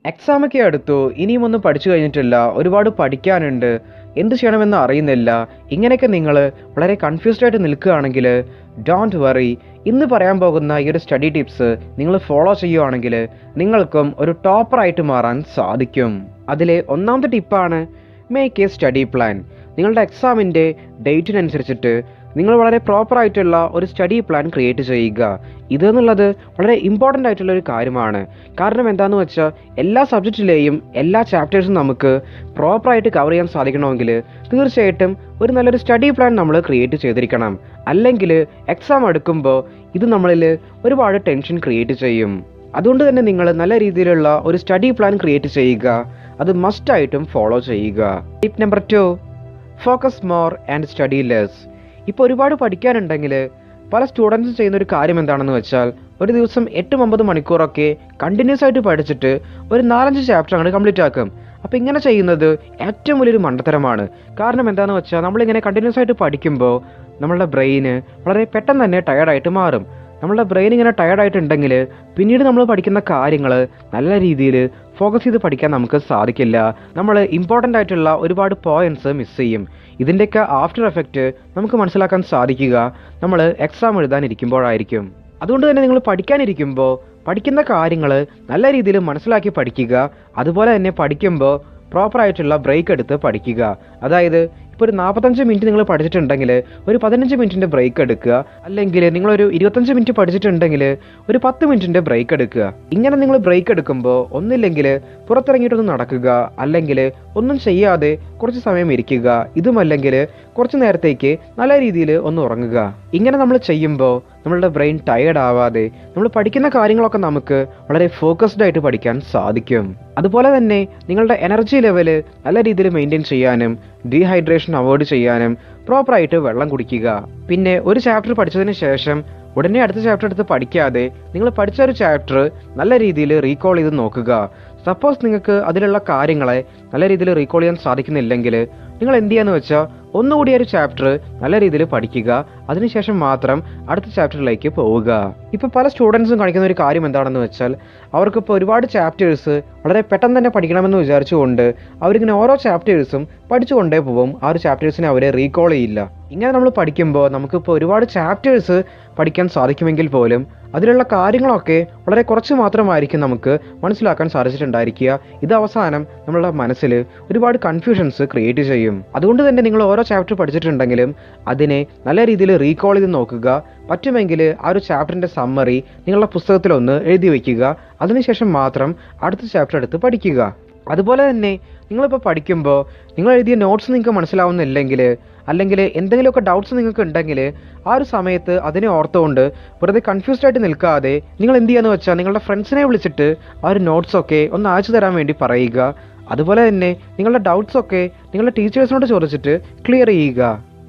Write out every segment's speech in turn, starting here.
എക്സാമൊക്കെ അടുത്തു. ഇനിയും ഒന്നും പഠിച്ചു കഴിഞ്ഞിട്ടില്ല. ഒരുപാട് പഠിക്കാനുണ്ട്. എന്ത് ചെയ്യണമെന്ന് അറിയുന്നില്ല. ഇങ്ങനെയൊക്കെ നിങ്ങൾ വളരെ കൺഫ്യൂസ്ഡ് ആയിട്ട് നിൽക്കുകയാണെങ്കിൽ ഡോണ്ട് വറി. ഇന്ന് പറയാൻ പോകുന്ന ഈ ഒരു സ്റ്റഡി ടിപ്സ് നിങ്ങൾ ഫോളോ ചെയ്യുകയാണെങ്കിൽ നിങ്ങൾക്കും ഒരു ടോപ്പറായിട്ട് മാറാൻ സാധിക്കും. അതിലെ ഒന്നാമത്തെ ടിപ്പാണ് മേക്ക് എ സ്റ്റഡി പ്ലാൻ. നിങ്ങളുടെ എക്സാമിൻ്റെ ഡേറ്റിനനുസരിച്ചിട്ട് നിങ്ങൾ വളരെ പ്രോപ്പറായിട്ടുള്ള ഒരു സ്റ്റഡി പ്ലാൻ ക്രിയേറ്റ് ചെയ്യുക. ഇതെന്നുള്ളത് വളരെ ഇമ്പോർട്ടൻ്റ് ആയിട്ടുള്ള ഒരു കാര്യമാണ്. കാരണം എന്താണെന്ന് വെച്ചാൽ എല്ലാ സബ്ജക്റ്റിലെയും എല്ലാ ചാപ്റ്റേഴ്സും നമുക്ക് പ്രോപ്പറായിട്ട് കവർ ചെയ്യാൻ സാധിക്കണമെങ്കിൽ തീർച്ചയായിട്ടും ഒരു നല്ലൊരു സ്റ്റഡി പ്ലാൻ നമ്മൾ ക്രിയേറ്റ് ചെയ്തിരിക്കണം. അല്ലെങ്കിൽ എക്സാം എടുക്കുമ്പോൾ ഇത് നമ്മളിൽ ഒരുപാട് ടെൻഷൻ ക്രിയേറ്റ് ചെയ്യും. അതുകൊണ്ട് തന്നെ നിങ്ങൾ നല്ല രീതിയിലുള്ള ഒരു സ്റ്റഡി പ്ലാൻ ക്രിയേറ്റ് ചെയ്യുക. അത് മസ്റ്റായിട്ടും ഫോളോ ചെയ്യുക. Tip number 2, focus more and study less. ഇപ്പോൾ ഒരുപാട് പഠിക്കാനുണ്ടെങ്കിൽ പല സ്റ്റുഡൻസ് ചെയ്യുന്ന ഒരു കാര്യം എന്താണെന്ന് വെച്ചാൽ ഒരു ദിവസം 8-9 മണിക്കൂറൊക്കെ കണ്ടിന്യൂസ് ആയിട്ട് പഠിച്ചിട്ട് ഒരു 4-5 ചാപ്റ്റർ അങ്ങോട്ട് കംപ്ലീറ്റ് ആക്കും. അപ്പോൾ ഇങ്ങനെ ചെയ്യുന്നത് ഏറ്റവും വലിയൊരു മണ്ടത്തരമാണ്. കാരണം എന്താണെന്ന് വെച്ചാൽ നമ്മളിങ്ങനെ കണ്ടിന്യൂസ് ആയിട്ട് പഠിക്കുമ്പോൾ നമ്മളുടെ ബ്രെയിന് വളരെ പെട്ടെന്ന് തന്നെ ടയർഡായിട്ട് മാറും. നമ്മളുടെ ബ്രെയിൻ ഇങ്ങനെ ടയർഡായിട്ടുണ്ടെങ്കിൽ പിന്നീട് നമ്മൾ പഠിക്കുന്ന കാര്യങ്ങൾ നല്ല രീതിയിൽ ഫോക്കസ് ചെയ്ത് പഠിക്കാൻ നമുക്ക് സാധിക്കില്ല. നമ്മൾ ഇമ്പോർട്ടൻ്റ് ആയിട്ടുള്ള ഒരുപാട് പോയിന്റ്സ് മിസ് ചെയ്യും. ഇതിൻ്റെയൊക്കെ ആഫ്റ്റർ എഫക്റ്റ് നമുക്ക് മനസ്സിലാക്കാൻ സാധിക്കുക നമ്മൾ എക്സാം എഴുതാനിരിക്കുമ്പോഴായിരിക്കും. അതുകൊണ്ട് തന്നെ നിങ്ങൾ പഠിക്കാനിരിക്കുമ്പോൾ പഠിക്കുന്ന കാര്യങ്ങൾ നല്ല രീതിയിൽ മനസ്സിലാക്കി പഠിക്കുക. അതുപോലെ തന്നെ പഠിക്കുമ്പോൾ പ്രോപ്പറായിട്ടുള്ള ബ്രേക്ക് എടുത്ത് പഠിക്കുക. അതായത് ഇപ്പോൾ ഒരു 45 മിനിറ്റ് നിങ്ങൾ പഠിച്ചിട്ടുണ്ടെങ്കിൽ ഒരു 15 മിനിറ്റിൻ്റെ ബ്രേക്ക് എടുക്കുക. അല്ലെങ്കിൽ നിങ്ങളൊരു 25 മിനിറ്റ് പഠിച്ചിട്ടുണ്ടെങ്കിൽ ഒരു 10 മിനിറ്റിൻ്റെ ബ്രേക്ക് എടുക്കുക. ഇങ്ങനെ നിങ്ങൾ ബ്രേക്ക് എടുക്കുമ്പോൾ ഒന്നില്ലെങ്കിൽ പുറത്തിറങ്ങിയിട്ടൊന്ന് നടക്കുക, അല്ലെങ്കിൽ ഒന്നും ചെയ്യാതെ കുറച്ച് സമയം ഇരിക്കുക, ഇതുമല്ലെങ്കിൽ കുറച്ച് നേരത്തേക്ക് നല്ല രീതിയിൽ ഒന്ന് ഉറങ്ങുക. ഇങ്ങനെ നമ്മൾ ചെയ്യുമ്പോൾ നമ്മളുടെ ബ്രെയിൻ ടയേർഡ് ആവാതെ നമ്മൾ പഠിക്കുന്ന കാര്യങ്ങളൊക്കെ നമുക്ക് വളരെ ഫോക്കസ്ഡ് ആയിട്ട് പഠിക്കാൻ സാധിക്കും. അതുപോലെ തന്നെ നിങ്ങളുടെ എനർജി ലെവല് നല്ല രീതിയിൽ മെയിൻറ്റെയിൻ ചെയ്യാനും ഡീഹൈഡ്രേഷൻ അവോയ്ഡ് ചെയ്യാനും പ്രോപ്പറായിട്ട് വെള്ളം കുടിക്കുക. പിന്നെ ഒരു ചാപ്റ്റർ പഠിച്ചതിന് ശേഷം ഉടനെ അടുത്ത ചാപ്റ്റർ എടുത്ത് പഠിക്കാതെ നിങ്ങൾ പഠിച്ച ഒരു ചാപ്റ്റർ നല്ല രീതിയിൽ റീകോൾ ചെയ്ത് നോക്കുക. സപ്പോസ് നിങ്ങൾക്ക് അതിലുള്ള കാര്യങ്ങളെ നല്ല രീതിയിൽ റീകോൾ ചെയ്യാൻ സാധിക്കുന്നില്ലെങ്കിൽ നിങ്ങൾ എന്ത് ചെയ്യാന്ന് വെച്ചാൽ ഒന്നുകൂടി ഒരു ചാപ്റ്റർ നല്ല രീതിയിൽ പഠിക്കുക. അതിനുശേഷം മാത്രം അടുത്ത ചാപ്റ്ററിലേക്ക് പോവുക. ഇപ്പോൾ പല സ്റ്റുഡൻസും കാണിക്കുന്ന ഒരു കാര്യം എന്താണെന്ന് വെച്ചാൽ അവർക്കിപ്പോൾ ഒരുപാട് ചാപ്റ്റേഴ്സ് വളരെ പെട്ടെന്ന് തന്നെ പഠിക്കണമെന്ന് വിചാരിച്ചുകൊണ്ട് അവരിങ്ങനെ ഓരോ ചാപ്റ്റേഴ്സും പഠിച്ചുകൊണ്ടേ പോവും. ആ ഒരു ചാപ്റ്റേഴ്സിനെ അവരെ റീകോൾ ചെയ്യില്ല. ഇങ്ങനെ നമ്മൾ പഠിക്കുമ്പോൾ നമുക്കിപ്പോൾ ഒരുപാട് ചാപ്റ്റേഴ്സ് പഠിക്കാൻ സാധിക്കുമെങ്കിൽ പോലും അതിലുള്ള കാര്യങ്ങളൊക്കെ വളരെ കുറച്ച് മാത്രമായിരിക്കും നമുക്ക് മനസ്സിലാക്കാൻ സാധിച്ചിട്ടുണ്ടായിരിക്കുക. ഇത് അവസാനം നമ്മളുടെ മനസ്സിൽ ഒരുപാട് കൺഫ്യൂഷൻസ് ക്രിയേറ്റ് ചെയ്യും. അതുകൊണ്ട് തന്നെ നിങ്ങൾ ഓരോ ചാപ്റ്റർ പഠിച്ചിട്ടുണ്ടെങ്കിലും അതിനെ നല്ല രീതിയിൽ റീകോൾ ചെയ്ത് നോക്കുക. പറ്റുമെങ്കിൽ ആ ഒരു ചാപ്റ്ററിൻ്റെ സമ്മറി നിങ്ങളുടെ പുസ്തകത്തിലൊന്ന് എഴുതി വയ്ക്കുക. അതിനുശേഷം മാത്രം അടുത്ത ചാപ്റ്റർ എടുത്ത് പഠിക്കുക. അതുപോലെ തന്നെ നിങ്ങളിപ്പോൾ പഠിക്കുമ്പോൾ നിങ്ങൾ എഴുതിയ നോട്ട്സ് നിങ്ങൾക്ക് മനസ്സിലാവുന്നില്ലെങ്കിൽ അല്ലെങ്കിൽ എന്തെങ്കിലുമൊക്കെ ഡൗട്ട്സ് നിങ്ങൾക്ക് ഉണ്ടെങ്കിൽ ആ ഒരു സമയത്ത് അതിനെ ഓർത്തുകൊണ്ട് വെറുതെ കൺഫ്യൂസ്ഡ് ആയിട്ട് നിൽക്കാതെ നിങ്ങൾ എന്ത് ചെയ്യാന്ന് വെച്ചാൽ നിങ്ങളുടെ ഫ്രണ്ട്സിനെ വിളിച്ചിട്ട് ആ ഒരു നോട്ട്സൊക്കെ ഒന്ന് അയച്ചു തരാൻ വേണ്ടി പറയുക. അതുപോലെ തന്നെ നിങ്ങളുടെ ഡൗട്ട്സൊക്കെ നിങ്ങളുടെ ടീച്ചേഴ്സിനോട് ചോദിച്ചിട്ട് ക്ലിയർ ചെയ്യുക.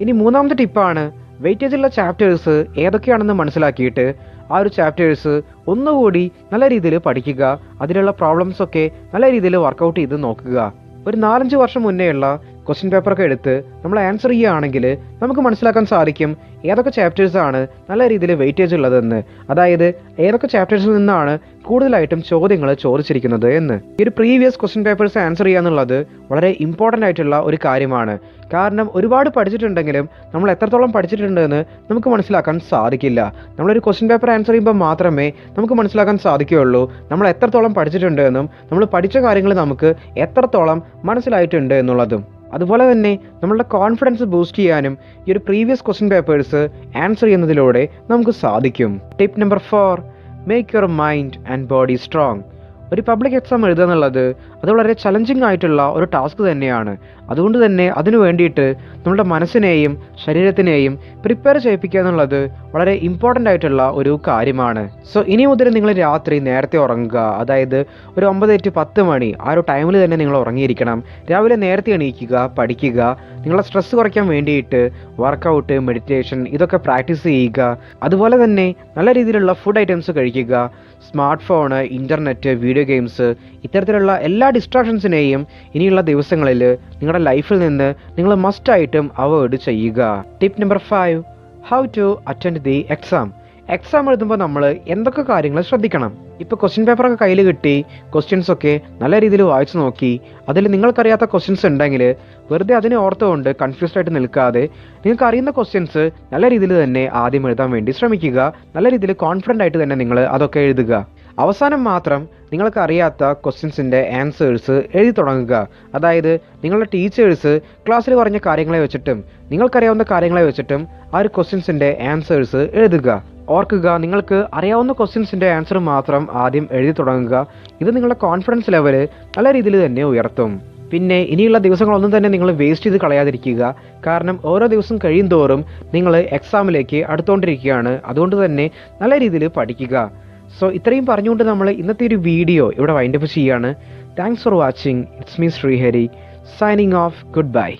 ഇനി മൂന്നാമത്തെ ടിപ്പാണ് വെയിറ്റേജുള്ള ചാപ്റ്റേഴ്സ് ഏതൊക്കെയാണെന്ന് മനസ്സിലാക്കിയിട്ട് ആ ഒരു ചാപ്റ്റേഴ്സ് ഒന്നുകൂടി നല്ല രീതിയിൽ പഠിക്കുക. അതിലുള്ള പ്രോബ്ലംസൊക്കെ നല്ല രീതിയിൽ വർക്കൗട്ട് ചെയ്ത് നോക്കുക. ഒരു 4-5 വർഷം മുന്നേയുള്ള ക്വസ്റ്റ്യൻ പേപ്പറൊക്കെ എടുത്ത് നമ്മൾ ആൻസർ ചെയ്യുകയാണെങ്കിൽ നമുക്ക് മനസ്സിലാക്കാൻ സാധിക്കും ഏതൊക്കെ ചാപ്റ്റേഴ്സാണ് നല്ല രീതിയിൽ വെയിറ്റേജ് ഉള്ളതെന്ന്. അതായത് ഏതൊക്കെ ചാപ്റ്റേഴ്സിൽ നിന്നാണ് കൂടുതലായിട്ടും ചോദ്യങ്ങൾ ചോദിച്ചിരിക്കുന്നത് എന്ന്. ഈ ഒരു പ്രീവിയസ് ക്വസ്റ്റ്യൻ പേപ്പേഴ്സ് ആൻസർ ചെയ്യുക എന്നുള്ളത് വളരെ ഇമ്പോർട്ടൻ്റ് ആയിട്ടുള്ള ഒരു കാര്യമാണ്. കാരണം ഒരുപാട് പഠിച്ചിട്ടുണ്ടെങ്കിലും നമ്മൾ എത്രത്തോളം പഠിച്ചിട്ടുണ്ടെന്ന് നമുക്ക് മനസ്സിലാക്കാൻ സാധിക്കില്ല. നമ്മളൊരു ക്വസ്റ്റ്യൻ പേപ്പർ ആൻസർ ചെയ്യുമ്പോൾ മാത്രമേ നമുക്ക് മനസ്സിലാക്കാൻ സാധിക്കുകയുള്ളൂ നമ്മൾ എത്രത്തോളം പഠിച്ചിട്ടുണ്ട് എന്നും നമ്മൾ പഠിച്ച കാര്യങ്ങൾ നമുക്ക് എത്രത്തോളം മനസ്സിലായിട്ടുണ്ട് എന്നുള്ളതും. അതുപോലെ തന്നെ നമ്മളുടെ കോൺഫിഡൻസ് ബൂസ്റ്റ് ചെയ്യാനും ഈ ഒരു പ്രീവിയസ് ക്വസ്റ്റ്യൻ പേപ്പേഴ്സ് ആൻസർ ചെയ്യുന്നതിലൂടെ നമുക്ക് സാധിക്കും. Tip number 4, make your mind and body strong. ഒരു പബ്ലിക് എക്സാം എഴുതുക എന്നുള്ളത് അത് വളരെ ചലഞ്ചിങ് ആയിട്ടുള്ള ഒരു ടാസ്ക് തന്നെയാണ്. അതുകൊണ്ട് തന്നെ അതിനു വേണ്ടിയിട്ട് നമ്മുടെ മനസ്സിനെയും ശരീരത്തിനെയും പ്രിപ്പയർ ചെയ്യിപ്പിക്കുക എന്നുള്ളത് വളരെ ഇമ്പോർട്ടൻ്റ് ആയിട്ടുള്ള ഒരു കാര്യമാണ്. സോ ഇനി മുതൽ നിങ്ങൾ രാത്രി നേരത്തെ ഉറങ്ങുക. അതായത് ഒരു 9-10 മണി ആ ഒരു ടൈമിൽ തന്നെ നിങ്ങൾ ഉറങ്ങിയിരിക്കണം. രാവിലെ നേരത്തെ എണീക്കുക, പഠിക്കുക. നിങ്ങളുടെ സ്ട്രെസ് കുറയ്ക്കാൻ വേണ്ടിയിട്ട് വർക്കൗട്ട്, മെഡിറ്റേഷൻ ഇതൊക്കെ പ്രാക്ടീസ് ചെയ്യുക. അതുപോലെ തന്നെ നല്ല രീതിയിലുള്ള ഫുഡ് ഐറ്റംസ് കഴിക്കുക. Smart phone, internet, video games ഇത്തരത്തിലുള്ള എല്ലാ ഡിസ്ട്രാക്ഷൻസിനെയും ഇനിയുള്ള ദിവസങ്ങളിൽ നിങ്ങളുടെ ലൈഫിൽ നിന്ന് നിങ്ങൾ മസ്റ്റായിട്ടും അവോയ്ഡ് ചെയ്യുക. Tip number 5, how to attend the exam. Exam എഴുതുമ്പോൾ നമ്മൾ എന്തൊക്കെ കാര്യങ്ങൾ ശ്രദ്ധിക്കണം? ഇപ്പോൾ ക്വസ്റ്റ്യൻ പേപ്പറൊക്കെ കയ്യിൽ കിട്ടി, ക്വസ്റ്റ്യൻസ് ഒക്കെ നല്ല രീതിയിൽ വായിച്ചു നോക്കി, അതിൽ നിങ്ങൾക്കറിയാത്ത ക്വസ്റ്റ്യൻസ് ഉണ്ടെങ്കിൽ വെറുതെ അതിനെ ഓർത്തുകൊണ്ട് കൺഫ്യൂസ്ഡ് ആയിട്ട് നിൽക്കാതെ നിങ്ങൾക്ക് അറിയുന്ന ക്വസ്റ്റ്യൻസ് നല്ല രീതിയിൽ തന്നെ ആദ്യം എഴുതാൻ വേണ്ടി ശ്രമിക്കുക. നല്ല രീതിയിൽ കോൺഫിഡൻ്റ് ആയിട്ട് തന്നെ നിങ്ങൾ അതൊക്കെ എഴുതുക. അവസാനം മാത്രം നിങ്ങൾക്ക് അറിയാത്ത ക്വസ്റ്റ്യൻസിൻ്റെ ആൻസേഴ്സ് എഴുതി തുടങ്ങുക. അതായത് നിങ്ങളുടെ ടീച്ചേഴ്സ് ക്ലാസ്സിൽ പറഞ്ഞ കാര്യങ്ങളെ വെച്ചിട്ടും നിങ്ങൾക്കറിയാവുന്ന കാര്യങ്ങളെ വെച്ചിട്ടും ആ ഒരു ക്വസ്റ്റ്യൻസിൻ്റെ ആൻസേഴ്സ് എഴുതുക. ഓർക്കുക, നിങ്ങൾക്ക് അറിയാവുന്ന ക്വസ്റ്റ്യൻസിൻ്റെ ആൻസർ മാത്രം ആദ്യം എഴുതി തുടങ്ങുക. ഇത് നിങ്ങളുടെ കോൺഫിഡൻസ് ലെവൽ നല്ല രീതിയിൽ തന്നെ ഉയർത്തും. പിന്നെ ഇനിയുള്ള ദിവസങ്ങളൊന്നും തന്നെ നിങ്ങൾ വേസ്റ്റ് ചെയ്ത് കളയാതിരിക്കുക. കാരണം ഓരോ ദിവസം കഴിയും തോറും നിങ്ങൾ എക്സാമിലേക്ക് അടുത്തുകൊണ്ടിരിക്കുകയാണ്. അതുകൊണ്ട് തന്നെ നല്ല രീതിയിൽ പഠിക്കുക. സോ ഇത്രയും പറഞ്ഞുകൊണ്ട് നമ്മൾ ഇന്നത്തെ ഒരു വീഡിയോ ഇവിടെ വൈൻഡപ്പ് ചെയ്യുകയാണ്. Thanks for watching. It's me Srihari signing off. Good bye.